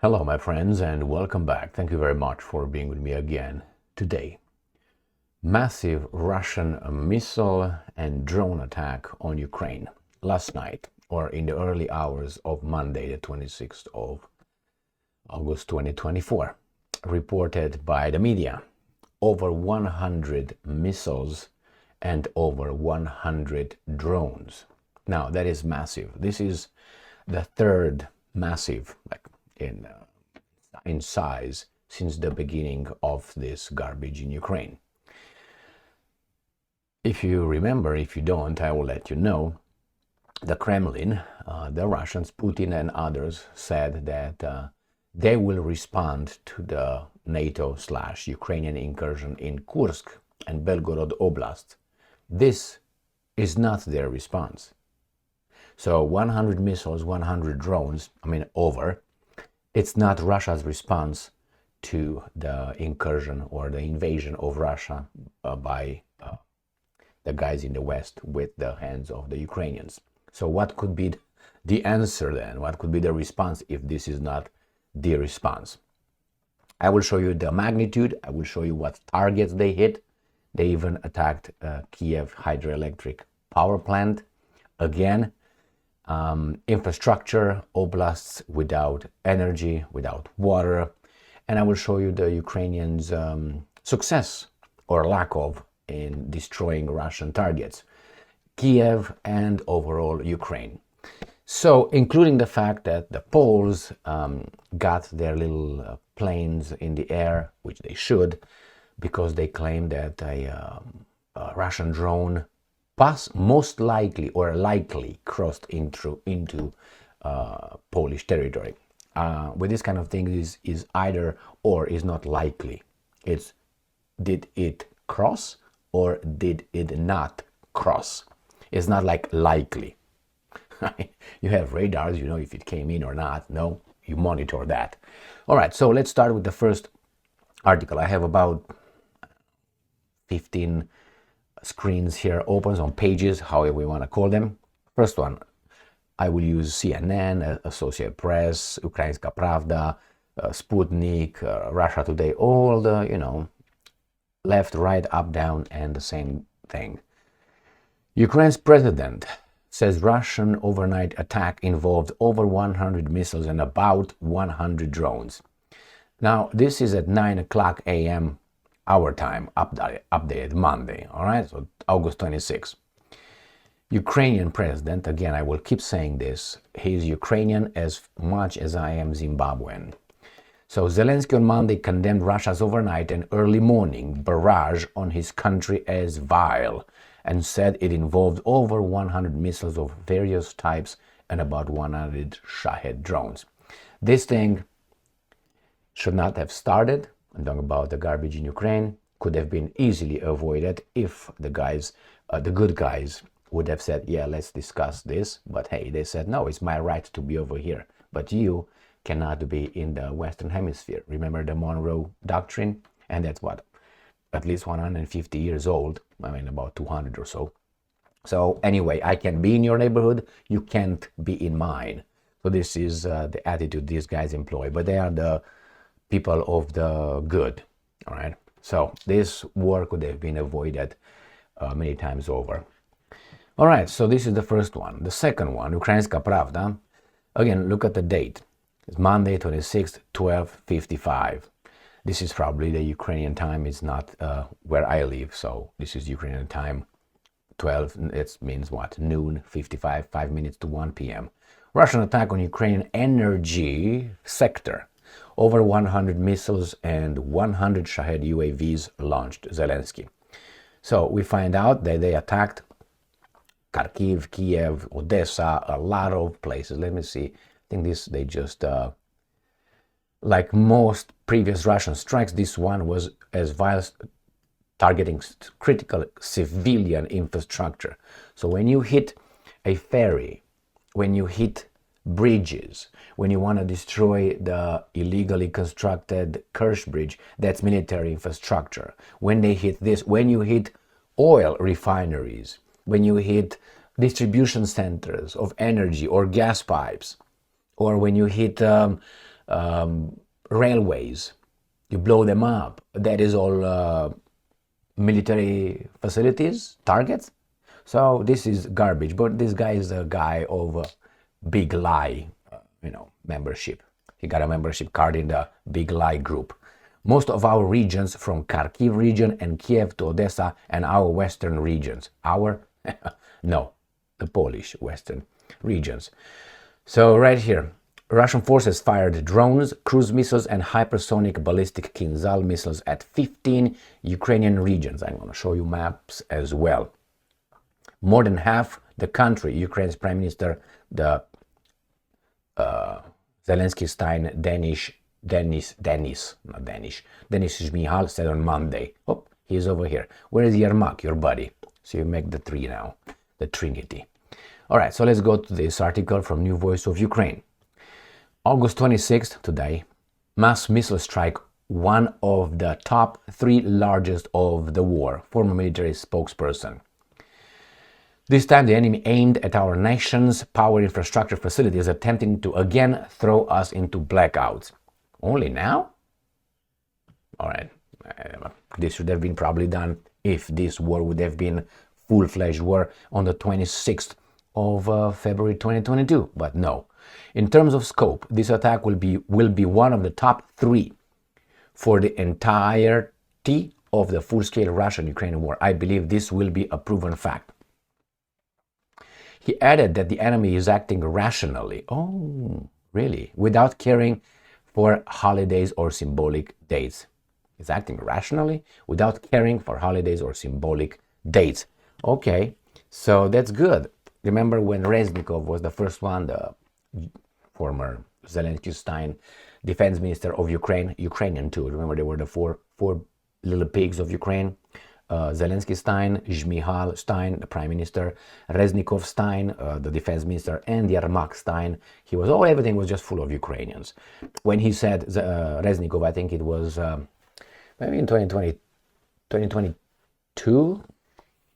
Hello, my friends, and welcome back. Thank you very much for being with me again today. Massive Russian missile and drone attack on Ukraine last night, or in the early hours of Monday, the 26th of August 2024, reported by the media. Over 100 missiles and over 100 drones. Now, that is massive. This is the third massive, in size, since the beginning of this garbage in Ukraine. If you remember, if you don't, I will let you know. The Kremlin, the Russians, Putin and others said that they will respond to the NATO/Ukrainian incursion in Kursk and Belgorod Oblast. This is not their response. So 100 missiles, 100 drones, it's not Russia's response to the incursion or the invasion of Russia by the guys in the West with the hands of the Ukrainians. So what could be the answer then? What could be the response if this is not the response? I will show you the magnitude. I will show you what targets they hit. They even attacked Kiev Hydroelectric power plant. Again, infrastructure, oblasts without energy, without water. And I will show you the Ukrainians' success or lack of in destroying Russian targets, Kiev and overall Ukraine. So, including the fact that the Poles got their little planes in the air, which they should, because they claim that a Russian drone most likely or likely crossed into Polish territory. With this kind of thing is either or, is not likely. It's did it cross or did it not cross. It's not like likely. You have radars, you know if it came in or not. No, you monitor that. All right, so let's start with the first article. I have about 15 screens here open on pages, however we want to call them. First one, I will use CNN, Associated Press, Ukrainska Pravda, Sputnik, Russia Today, all the, left, right, up, down, and the same thing. Ukraine's president says Russian overnight attack involved over 100 missiles and about 100 drones. Now, this is at 9 o'clock a.m. our time, updated Monday, all right, so August 26th. Ukrainian president, again, I will keep saying this, he's Ukrainian as much as I am Zimbabwean. So Zelenskyy on Monday condemned Russia's overnight and early morning barrage on his country as vile and said it involved over 100 missiles of various types and about 100 Shahed drones. This thing should not have started. I'm talking about the garbage in Ukraine. Could have been easily avoided if the guys, the good guys, would have said, yeah, let's discuss this. But hey, they said, no, it's my right to be over here. But you cannot be in the Western Hemisphere. Remember the Monroe Doctrine? And that's what? At least 150 years old. About 200 or so. So anyway, I can be in your neighborhood. You can't be in mine. So this is the attitude these guys employ. But they are the people of the good, all right? So this war could have been avoided many times over. All right, so this is the first one. The second one, Ukrainska Pravda. Again, look at the date. It's Monday, 26th, 12:55. This is probably the Ukrainian time. It's not where I live, so this is Ukrainian time. 12, it means what? Noon, 55, 5 minutes to 1 p.m. Russian attack on Ukrainian energy sector. Over 100 missiles and 100 Shahed UAVs launched, Zelenskyy. So we find out that they attacked Kharkiv, Kiev, Odessa, a lot of places. Let me see. I think they just, like most previous Russian strikes, this one was as vile, targeting critical civilian infrastructure. So when you hit a ferry, when you hit bridges, when you want to destroy the illegally constructed Kerch Bridge, that's military infrastructure. When they hit this, when you hit oil refineries, when you hit distribution centers of energy or gas pipes, or when you hit railways, you blow them up. That is all military facilities, targets. So this is garbage, but this guy is a guy of a big lie, membership. He got a membership card in the big lie group. Most of our regions, from Kharkiv region and Kiev to Odessa, and our western regions. No, the Polish western regions. So right here, Russian forces fired drones, cruise missiles, and hypersonic ballistic Kinzhal missiles at 15 Ukrainian regions. I'm going to show you maps as well. More than half the country, Ukraine's Prime Minister, the Zelenskyy Denis Shmyhal said on Monday. Oh, he's over here. Where is Yermak, your buddy? So you make the three now, the Trinity. All right, so let's go to this article from New Voice of Ukraine. August 26th, today, mass missile strike, one of the top 3 largest of the war, former military spokesperson. This time the enemy aimed at our nation's power infrastructure facilities, attempting to again throw us into blackouts. Only now? All right, this should have been probably done if this war would have been full-fledged war on the 26th of February 2022, but no. In terms of scope, this attack will be one of the top 3 for the entirety of the full-scale Russian-Ukrainian war. I believe this will be a proven fact. He added that the enemy is acting rationally. Oh, really? Without caring for holidays or symbolic dates. He's acting rationally without caring for holidays or symbolic dates. Okay, so that's good. Remember when Reznikov was the first one, the former Zelenskyy defense minister of Ukraine, Ukrainian too. Remember, they were the four little pigs of Ukraine. Zelenskyy Shmyhal Stein, the prime minister, Reznikov Stein, the defense minister, and Yermak Stein. Everything was just full of Ukrainians. When he said Reznikov, I think it was maybe in 2022,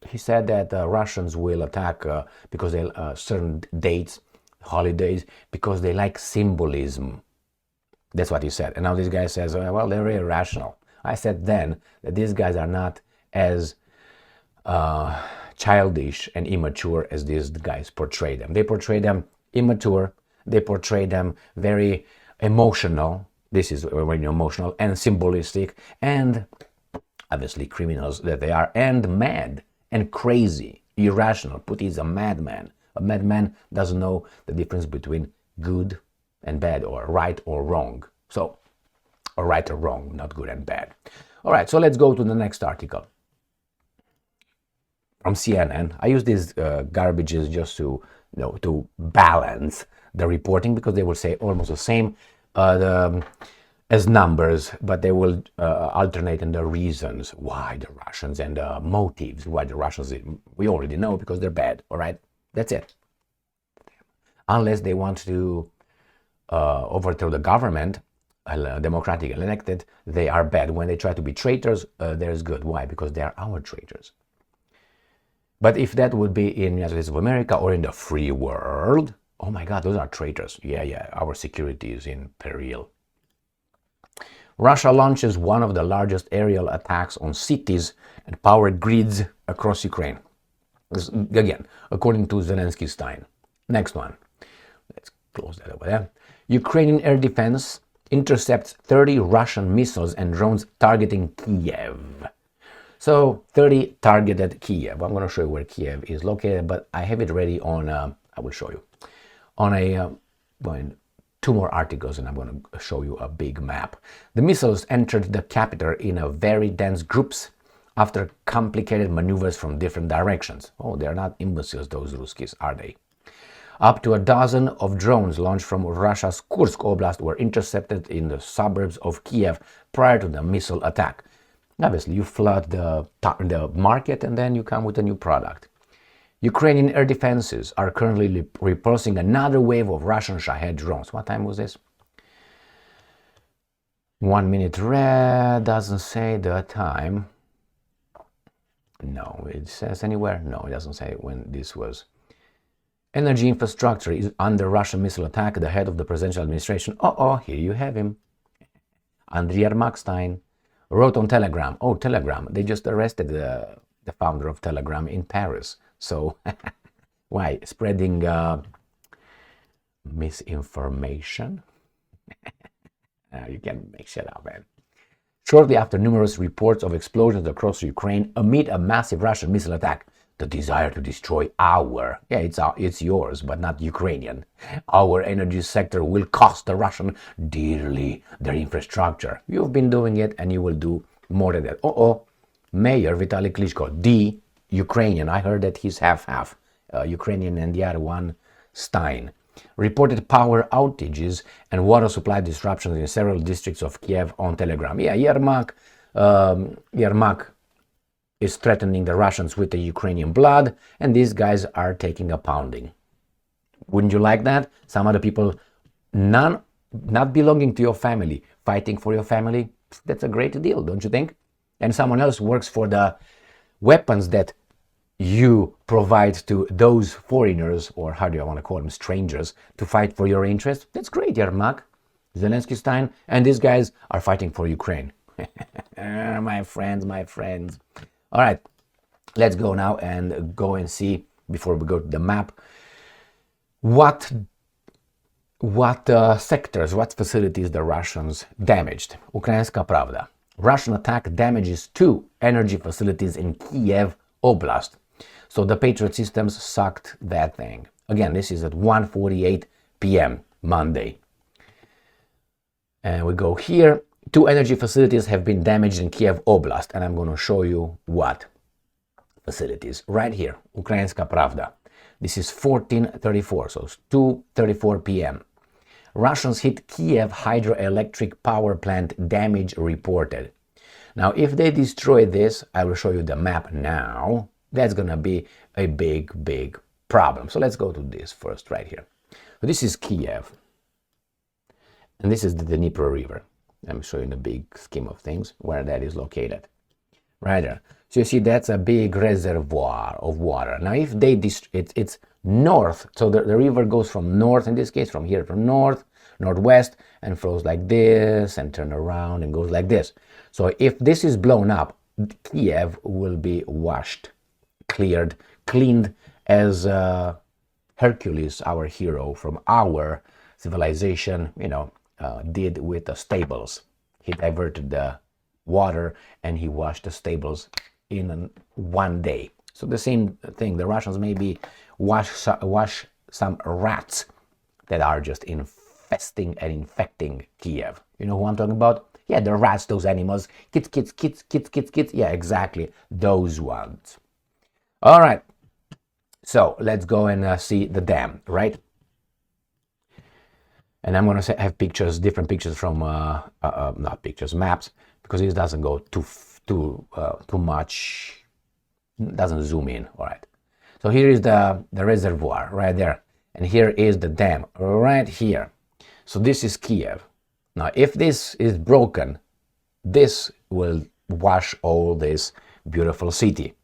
he said that Russians will attack because they certain dates, holidays, because they like symbolism. That's what he said. And now this guy says, well, they're very rational. I said then that these guys are not as childish and immature as these guys portray them. They portray them immature, they portray them very emotional. This is when you're emotional and symbolistic, and obviously criminals that they are, and mad and crazy, irrational. Putin is a madman. A madman doesn't know the difference between good and bad, or right or wrong. So, or right or wrong, not good and bad. All right, so let's go to the next article from CNN. I use these garbages just to balance the reporting, because they will say almost the same as numbers, but they will alternate in the reasons why the Russians and the motives why the Russians. We already know, because they're bad. All right, that's it. Unless they want to overthrow the government, democratic elected, they are bad. When they try to be traitors, there's good. Why? Because they are our traitors. But if that would be in the United States of America or in the free world, oh my God, those are traitors. Yeah, our security is in peril. Russia launches one of the largest aerial attacks on cities and power grids across Ukraine. This, again, according to Zelenskyy Stein. Next one. Let's close that over there. Ukrainian air defense intercepts 30 Russian missiles and drones targeting Kiev. So 30 targeted Kiev. I'm going to show you where Kiev is located, but I have it ready on, I will show you, on two more articles, and I'm going to show you a big map. The missiles entered the capital in a very dense groups after complicated maneuvers from different directions. Oh, they're not imbeciles, those Ruskies, are they? Up to a dozen of drones launched from Russia's Kursk Oblast were intercepted in the suburbs of Kiev prior to the missile attack. Obviously, you flood the market and then you come with a new product. Ukrainian air defenses are currently repulsing another wave of Russian Shahed drones. What time was this? 1 minute red, doesn't say the time. No, it says anywhere? No, it doesn't say when this was. Energy infrastructure is under Russian missile attack. The head of the presidential administration, here you have him, Andriy Yermak wrote on Telegram. Oh, Telegram. They just arrested the founder of Telegram in Paris. So, why? Spreading misinformation? You can make shit up, man. Shortly after numerous reports of explosions across Ukraine amid a massive Russian missile attack, the desire to destroy it's yours, but not Ukrainian. Our energy sector will cost the Russian dearly their infrastructure. You've been doing it and you will do more than that. Mayor Vitaly Klitschko, the Ukrainian, I heard that he's half-half, Ukrainian and the other one, Stein, reported power outages and water supply disruptions in several districts of Kiev on Telegram. Yermak is threatening the Russians with the Ukrainian blood, and these guys are taking a pounding. Wouldn't you like that? Some other people not belonging to your family, fighting for your family? That's a great deal, don't you think? And someone else works for the weapons that you provide to those foreigners, or how do you want to call them, strangers, to fight for your interests. That's great, Yermak, Zelenskyy, Stein, and these guys are fighting for Ukraine. My friends. All right, let's go now and go and see, before we go to the map, what sectors, what facilities the Russians damaged. Ukrainska Pravda. Russian attack damages 2 energy facilities in Kiev Oblast. So the Patriot systems sucked that thing. Again, this is at 1:48 p.m. Monday. And we go here. 2 energy facilities have been damaged in Kiev Oblast, and I'm going to show you what facilities. Right here, Ukrainska Pravda. This is 14:34, so it's 2:34 p.m. Russians hit Kiev Hydroelectric power plant, damage reported. Now, if they destroy this, I will show you the map now. That's going to be a big problem. So let's go to this first right here. So this is Kiev. And this is the Dnipro River. I'm showing the big scheme of things where that is located. Right there. So you see that's a big reservoir of water. Now if they it's north, so the river goes from north, in this case from here, from northwest, and flows like this and turn around and goes like this. So if this is blown up, Kiev will be washed, cleaned as Hercules, our hero from our civilization, did with the stables. He diverted the water and he washed the stables in one day. So the same thing, the Russians maybe wash some rats that are just infesting and infecting Kiev. You know who I'm talking about? Yeah, the rats, those animals. Kits. Yeah, exactly, those ones. All right, so let's go and see the dam, right? And I'm going to have pictures, different pictures from, not pictures, maps, because this doesn't go too much, doesn't zoom in, all right. So here is the reservoir right there, and here is the dam right here. So this is Kiev. Now, if this is broken, this will wash all this beautiful city.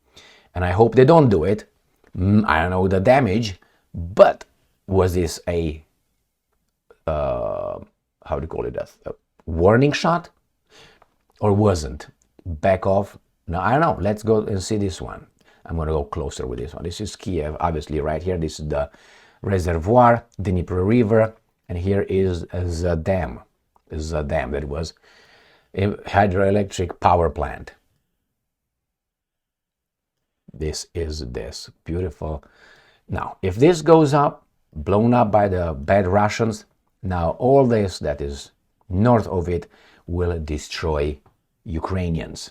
And I hope they don't do it. I don't know the damage, but was this a how do you call it, a warning shot, or wasn't? Back off? No, I don't know. Let's go and see this one. I'm going to go closer with this one. This is Kiev, obviously, right here. This is the reservoir, the Dnipro River, and here is the dam. This is a dam that was a hydroelectric power plant. This is this beautiful. Now, if this goes up, blown up by the bad Russians, now all this that is north of it will destroy Ukrainians.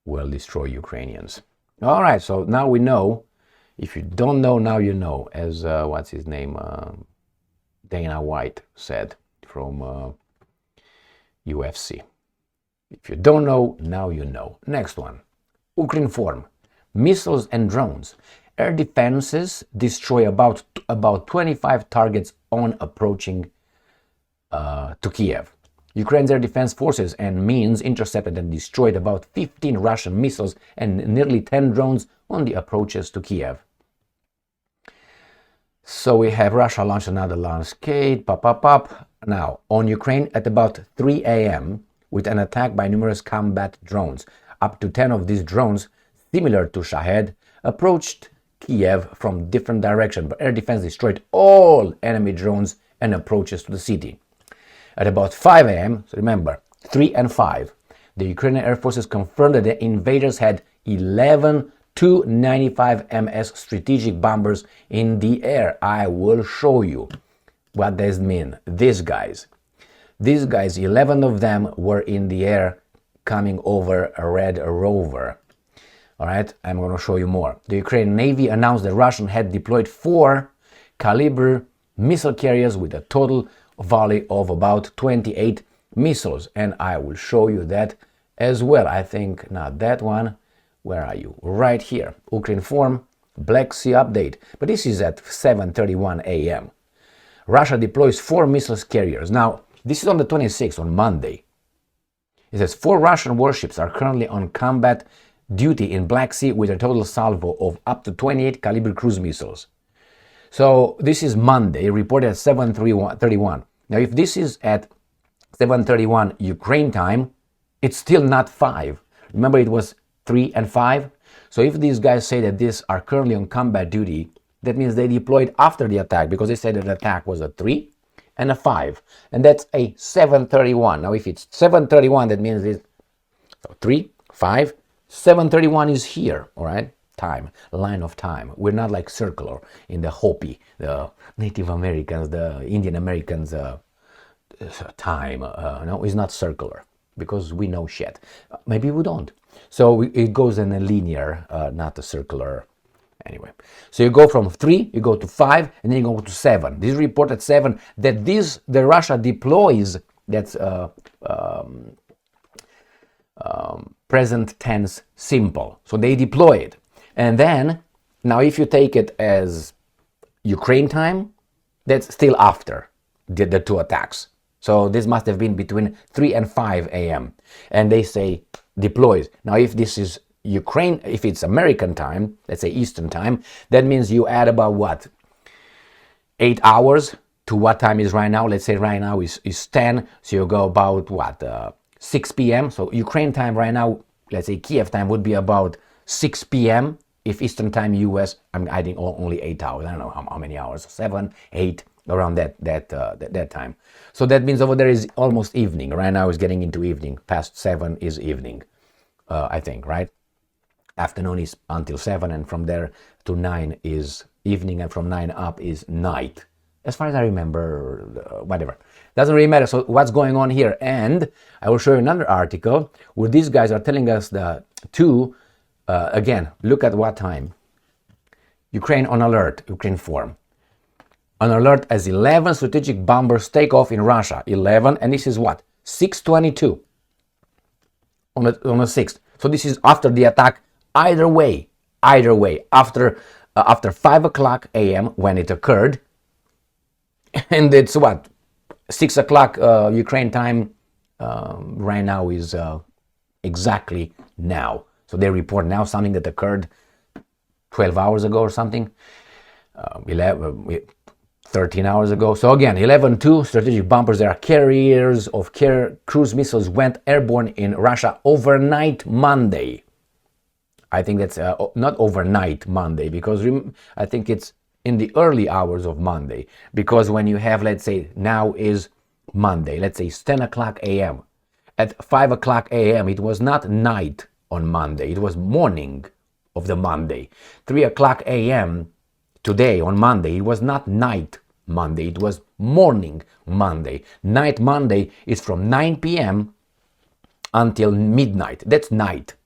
Will destroy Ukrainians. All right, so now we know. If you don't know, now you know. As what's his name? Dana White said from UFC. If you don't know, now you know. Next one. Ukrinform. Missiles and drones. Air defenses destroy about 25 targets on approaching to Kiev. Ukraine's air defense forces and means intercepted and destroyed about 15 Russian missiles and nearly 10 drones on the approaches to Kiev. So we have Russia launched another launchade, pop. Now, on Ukraine at about 3 a.m. with an attack by numerous combat drones. Up to 10 of these drones, similar to Shahed, approached Kiev from different directions, but air defense destroyed all enemy drones and approaches to the city. At about 5 a.m., so remember, 3 and 5, the Ukrainian Air Forces confirmed that the invaders had 11 Tu-95 MS strategic bombers in the air. I will show you what does mean. These guys, 11 of them were in the air coming over a Red Rover. All right, I'm going to show you more. The Ukrainian Navy announced that Russia had deployed 4 Kalibr missile carriers with a total volley of about 28 missiles. And I will show you that as well. I think not that one. Where are you? Right here. Ukrinform, Black Sea update. But this is at 7:31 a.m. Russia deploys 4 missile carriers. Now, this is on the 26th, on Monday. It says 4 Russian warships are currently on combat duty in Black Sea with a total salvo of up to 28 Kalibr cruise missiles. So this is Monday, reported at 7:31. Now, if this is at 7:31 Ukraine time, it's still not 5. Remember, it was 3 and 5. So if these guys say that these are currently on combat duty, that means they deployed after the attack, because they said that the attack was a 3 and a 5, and that's a 7:31. Now if it's 7:31, that means it's 3, 5, 7:31 is here, all right? Time, line of time. We're not like circular in the Hopi, the Native Americans, the Indian Americans time. No, it's not circular, because we know shit. Maybe we don't. So it goes in a linear, not a circular. Anyway, so you go from 3, you go to 5, and then you go to 7. This report at 7 that the Russia deploys, that's present tense simple. So they deploy it. And then, now if you take it as Ukraine time, that's still after the 2 attacks. So this must have been between 3 and 5 a.m. And they say deploys. Now if this is Ukraine, if it's American time, let's say Eastern time, that means you add about what? 8 hours to what time is right now. Let's say right now is 10, so you go about what? 6 p.m. So Ukraine time right now, let's say Kiev time would be about 6 p.m. If Eastern time US, I'm adding only 8 hours. I don't know how many hours, 7, 8, around that time. So that means over there is almost evening. Right now is getting into evening. Past 7 is evening, I think, right? Afternoon is until 7, and from there to 9 is evening, and from 9 up is night. As far as I remember, whatever. Doesn't really matter. So what's going on here? And I will show you another article where these guys are telling us the again, look at what time. Ukraine on alert, Ukrinform. On alert as 11 strategic bombers take off in Russia. 11, and this is what? 6:22 on the 6th. So this is after the attack. Either way, after 5 o'clock a.m. when it occurred, and it's what? 6 o'clock Ukraine time right now is exactly now. So they report now something that occurred 12 hours ago or something, 13 hours ago. So again, 11-2 strategic bombers, there are carriers of cruise missiles went airborne in Russia overnight Monday. I think that's not overnight Monday, because I think it's in the early hours of Monday. Because when you have, let's say, now is Monday, let's say it's 10 o'clock a.m. At 5 o'clock a.m., it was not night on Monday, it was morning of the Monday. 3 o'clock a.m. today on Monday, it was not night Monday, it was morning Monday. Night Monday is from 9 p.m. until midnight. That's night.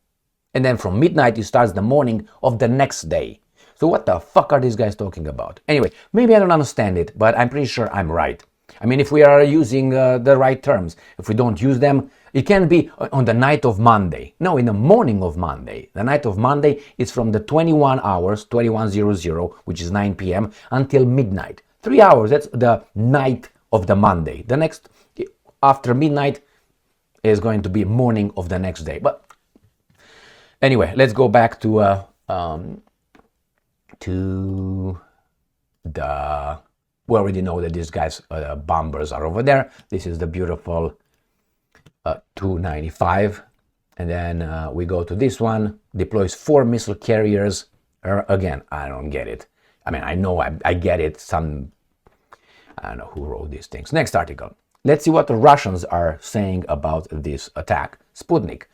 And then from midnight, it starts the morning of the next day. So what the fuck are these guys talking about? Anyway, maybe I don't understand it, but I'm pretty sure I'm right. I mean, if we are using the right terms, if we don't use them, it can be on the night of Monday. No, in the morning of Monday. The night of Monday is from the 21 hours, 21:00, which is 9 p.m., until midnight. 3 hours, that's the night of the Monday. The next, after midnight, is going to be morning of the next day. But anyway, let's go back to we already know that these guys, bombers are over there. This is the beautiful 295. And then we go to this one, deploys 4 missile carriers. Again, I don't get it. I mean, I know I get it. I don't know who wrote these things. Next article. Let's see what the Russians are saying about this attack. Sputnik.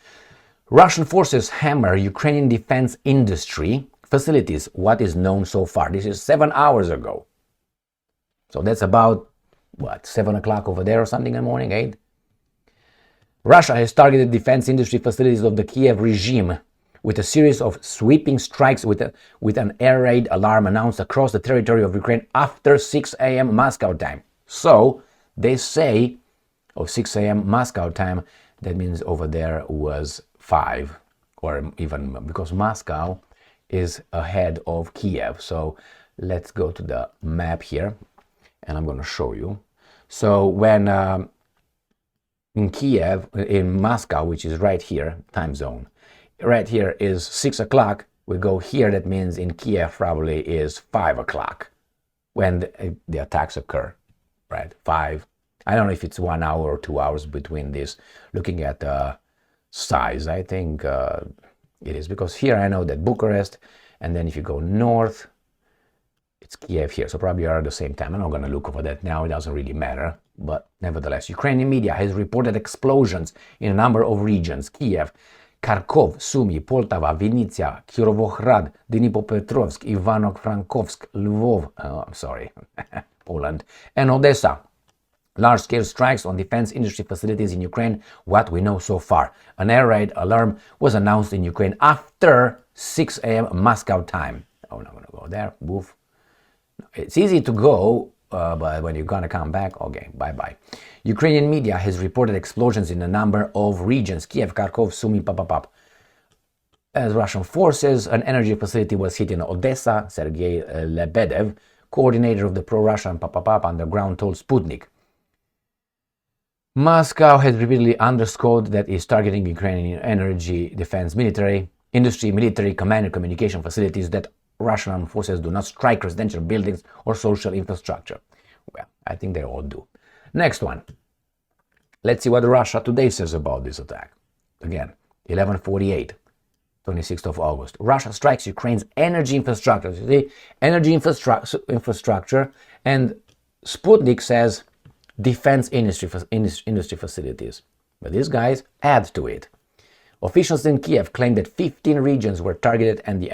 Russian forces hammer Ukrainian defense industry facilities, what is known so far. This is 7 hours ago. So that's about, what, 7 o'clock over there or something in the morning, 8? Russia has targeted defense industry facilities of the Kiev regime with a series of sweeping strikes with an air raid alarm announced across the territory of Ukraine after 6 a.m. Moscow time. So they say, 6 a.m. Moscow time, that means over there was 5, or even because Moscow is ahead of Kiev. So let's go to the map here, and I'm going to show you. So when in Kiev, in Moscow, which is right here, time zone, right here is 6 o'clock. We go here, that means in Kiev probably is 5 o'clock when the attacks occur, right? 5. I don't know if it's 1 hour or 2 hours between this. Looking at the size, I think it is, because here I know that Bucharest, and then if you go north, it's Kiev here, so probably are at the same time. I'm not going to look over that now, it doesn't really matter, but nevertheless, Ukrainian media has reported explosions in a number of regions: Kiev, Kharkov, Sumy, Poltava, Vinnytsia, Kirovohrad, Dnipropetrovsk, Ivano-Frankivsk, Lvov, Poland, and Odessa. Large-scale strikes on defense industry facilities in Ukraine, what we know so far. An air raid alarm was announced in Ukraine after 6 a.m. Moscow time. Oh, I'm not going to go there. Boof. It's easy to go, but when you're going to come back, okay, bye-bye. Ukrainian media has reported explosions in a number of regions: Kiev, Kharkov, Sumy, papapap. As Russian forces, an energy facility was hit in Odessa. Sergei Lebedev, coordinator of the pro-Russian papapap underground, told Sputnik. Moscow has repeatedly underscored that it's targeting Ukrainian energy, defense, military, industry, military, command and communication facilities, that Russian armed forces do not strike residential buildings or social infrastructure. Well, I think they all do. Next one. Let's see what Russia Today says about this attack. Again, 11:48, 26th of August. Russia strikes Ukraine's energy infrastructure. You see, energy infrastructure, and Sputnik says defense industry facilities. But these guys add to it. Officials in Kiev claim that 15 regions were targeted and the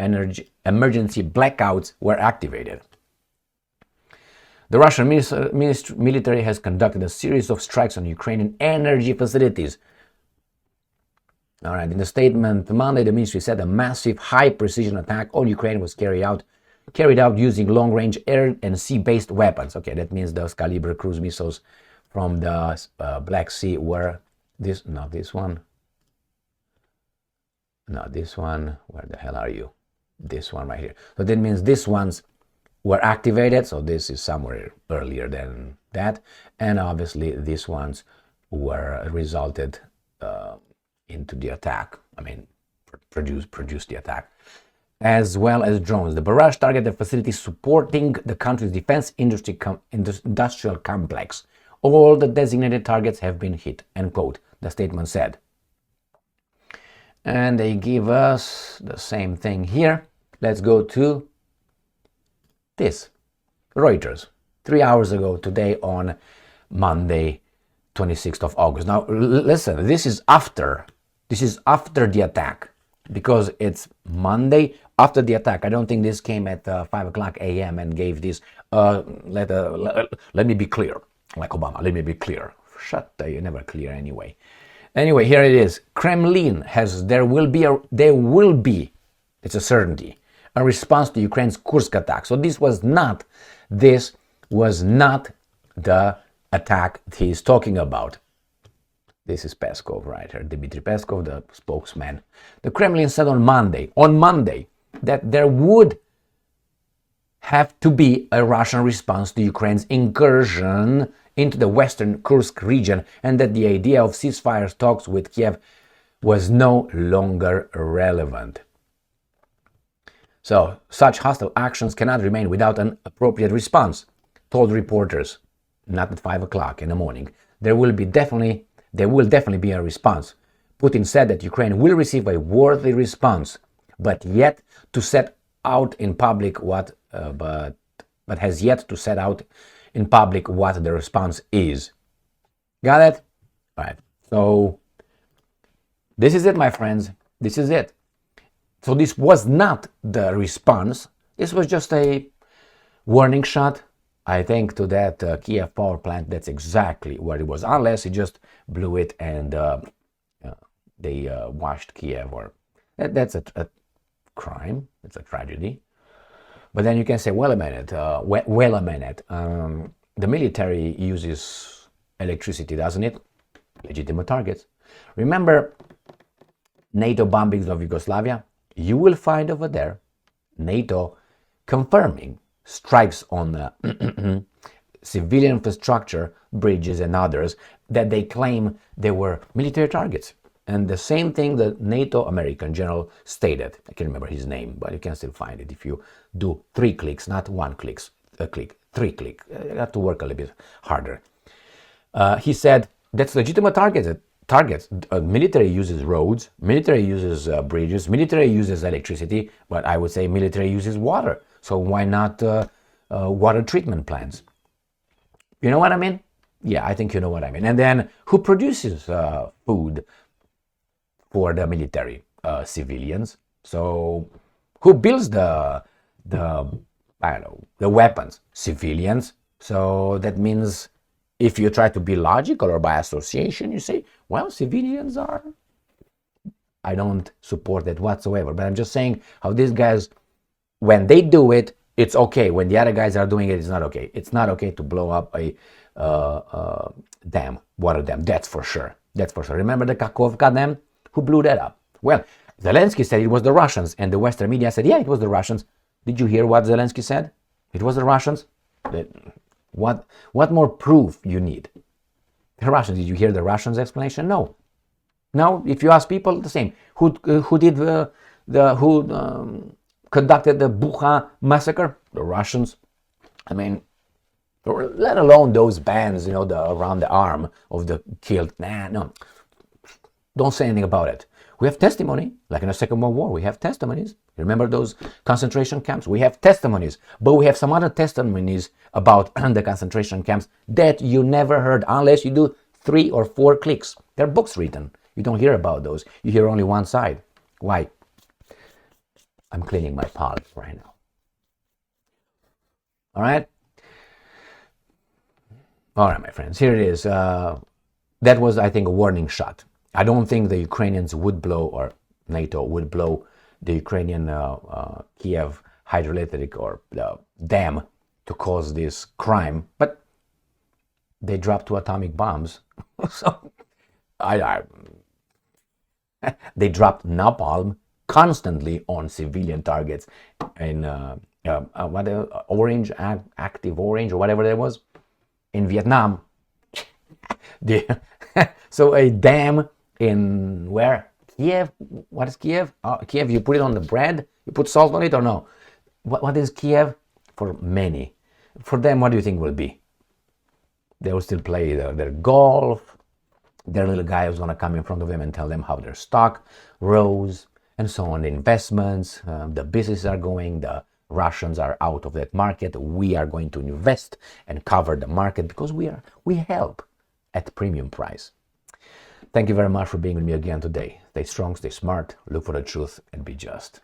emergency blackouts were activated. The Russian military has conducted a series of strikes on Ukrainian energy facilities. All right, in the statement Monday, the ministry said a massive high-precision attack on Ukraine was carried out using long-range air and sea-based weapons. Okay, that means those Kalibr cruise missiles from the Black Sea were not this one. Where the hell are you? This one right here. So that means these ones were activated. So this is somewhere earlier than that. And obviously these ones were resulted into the attack. I mean, produced the attack. As well as drones. The barrage targeted facilities supporting the country's defense industrial complex. All the designated targets have been hit, end quote, the statement said. And they give us the same thing here. Let's go to this. Reuters, 3 hours ago today on Monday, 26th of August. Now, listen, this is after the attack, because it's Monday after the attack. I don't think this came at 5 o'clock a.m. and gave this, let me be clear, like Obama, let me be clear. Shut up, you're never clear anyway. Anyway, here it is. Kremlin has, there will be, it's a certainty, a response to Ukraine's Kursk attack. So this was not the attack he's talking about. This is Peskov right here, Dmitry Peskov, the spokesman. The Kremlin said on Monday, that there would have to be a Russian response to Ukraine's incursion into the western Kursk region, and that the idea of ceasefire talks with Kiev was no longer relevant. So such hostile actions cannot remain without an appropriate response, told reporters. Not at 5 o'clock in the morning. There will definitely be a response. Putin said that Ukraine will receive a worthy response, but yet to set out in public what has yet to set out in public what the response is. Got it? All right. So this is it, my friends. This is it. So this was not the response. This was just a warning shot. I think to that Kiev power plant, that's exactly what it was. Unless he just blew it and they washed Kiev, or that's a crime. It's a tragedy. But then you can say, wait a minute. The military uses electricity, doesn't it? Legitimate targets. Remember NATO bombings of Yugoslavia? You will find over there NATO confirming strikes on civilian infrastructure, bridges and others that they claim they were military targets. And the same thing that NATO American general stated. I can't remember his name, but you can still find it if you do 3 clicks, not 1 click, 3 click. You have to work a little bit harder. He said that's legitimate targets. Military uses roads, military uses bridges, military uses electricity, but I would say military uses water. So why not water treatment plants? You know what I mean? Yeah, I think you know what I mean. And then who produces food for the military? Civilians. So who builds the weapons? Civilians. So that means if you try to be logical or by association, you say, well, civilians are. I don't support that whatsoever, but I'm just saying how these guys, when they do it, it's okay. When the other guys are doing it, it's not okay. It's not okay to blow up a dam, water dam. That's for sure. That's for sure. Remember the Kakhovka dam? Who blew that up? Well, Zelenskyy said it was the Russians, and the Western media said, yeah, it was the Russians. Did you hear what Zelenskyy said? It was the Russians. What more proof you need? The Russians. Did you hear the Russians' explanation? No. Now, if you ask people, the same. Who conducted the Bucha massacre? The Russians. I mean, let alone those bands, around the arm of the killed. No. Don't say anything about it. We have testimony, like in the Second World War, we have testimonies. Remember those concentration camps? We have testimonies, but we have some other testimonies about the concentration camps that you never heard unless you do 3 or 4 clicks. There are books written. You don't hear about those. You hear only one side. Why? I'm cleaning my palms right now. All right? All right, my friends, here it is. That was, I think, a warning shot. I don't think the Ukrainians would blow, or NATO would blow, the Ukrainian Kiev Hydroelectric or dam to cause this crime, but they dropped 2 atomic bombs. So they dropped napalm constantly on civilian targets in active orange or whatever that was in Vietnam. So a dam in where? Kiev? What is Kiev? Kiev, you put it on the bread? You put salt on it or no? What is Kiev? For many. For them, what do you think will be? They will still play their golf. Their little guy was going to come in front of them and tell them how their stock rose and so on. The investments, the businesses are going, the Russians are out of that market. We are going to invest and cover the market because we help at premium price. Thank you very much for being with me again today. Stay strong, stay smart, look for the truth, and be just.